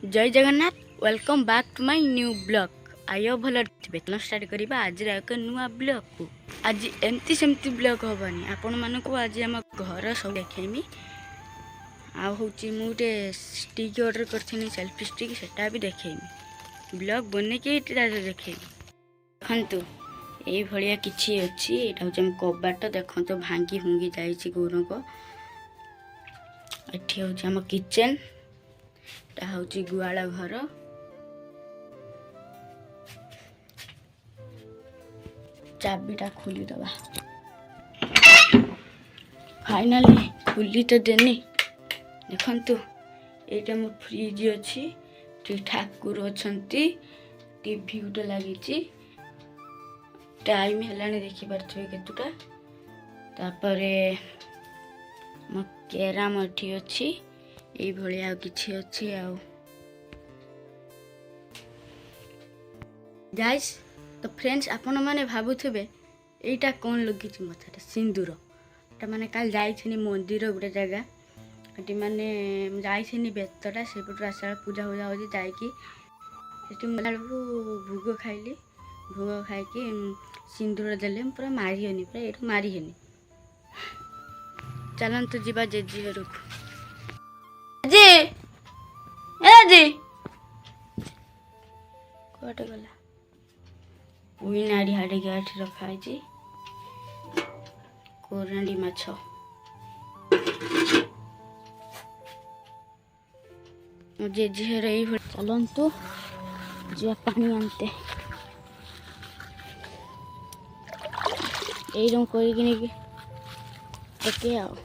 जय Jagannath welcome back to my new blog आय भल चलो स्टार्ट करवा आज एक नुआ ब्लॉग को आज एमती सेमती ब्लॉग हेनी आपण मानक आज आम घर सब देखेमी आउे मुझे स्टिक ऑर्डर करी सेल्फी स्टिक सेटा भी देखेमी ब्लॉग बन के देखेमी देखु ये भाया किसी अच्छी यहाँ हूँ कबाट देखो भांगी भुंगी जाइए गौरव ये हूँ आम किचेन टा हूँ गुआल घर चाबीटा खोलीदबा फाइनाली खोली तो देनी देखु यहाँ मो फ्रिज अच्छी ठाकुर अच्छा टीवी गोटे लगी टाइम है देखिपे केतुटा तापर मो कैराम एठी अच्छी ये भलिया किछि अच्छी गाइस तो फ्रेंड्स आपण माने भाबुथिबे एटा कोन लगी मथारे सिंदूर एटा माने काल जाइछनी मंदिर गोटे जगह एटी माने जाइछनी बेतटा सेपट आसा पूजा होजा होजी जाइकी एटी मलालू भोग खाइली भोग खाइकी सिंदूर देले पूरा मारी हनी पूरा एठू मारी हनी चलंतु जीवा जेजी घरक जी जी कटे गला उई नाड़ी हाड़ी गाठ रखाई कोरांडी माछ जेजी घर ये चलंतु जी पानी आनते यही कर ओके आओ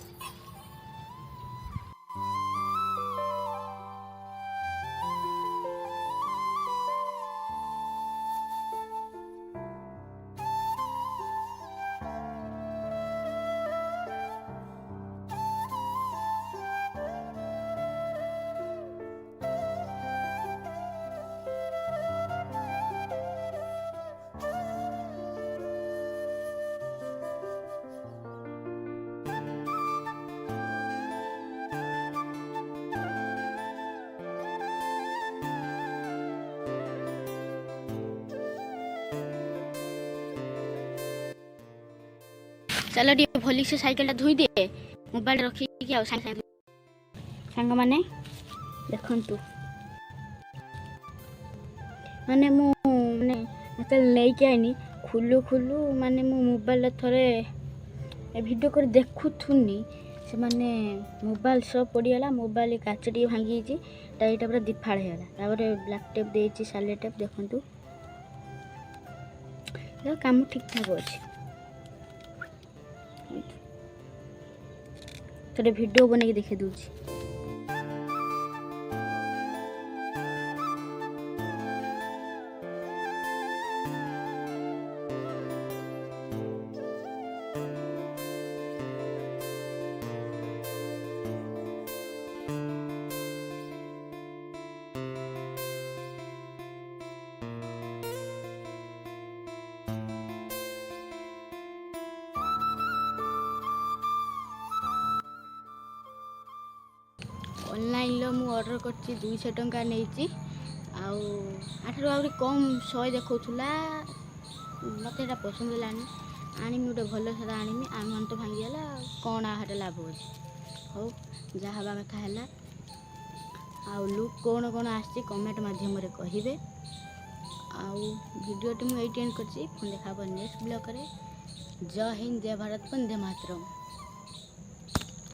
चलो टे भली से साइकिल धोई दे मोबाइल रखी आ सांग माने देखंतु माने मु माने मत लेके आइनी खुलू खुलू माने मो मोबाइल थरे वीडियो कर देखुथुनी से माने मोबाइल सब पड़ीगला मोबाइल काचटी भांगी टाइटा पूरा दिफाड़ होगा तापर ब्लैक टेप देछि साले टेप देखंतु काम ठीक ठाक अच्छे थोड़े वीडियो बने देखे दूची ऑनलाइन लो मु ऑर्डर करछि 200 टंका नेछि आठर आउरी कम 100 देखौथुला मते एटा पसंद लानी आनी गोटे भल से आनीमी आम तो भांगीगला कौन आटे लाभ अच्छे हो जहाँ हवा कथा है आउ लुक कौन कौन आसी कमेंट मध्यम कहे आउ वीडियो टी मुझे एंड कर देखा नेक्स्ट ब्लॉग रे जय हिंद जय भारत वंदे मातरम।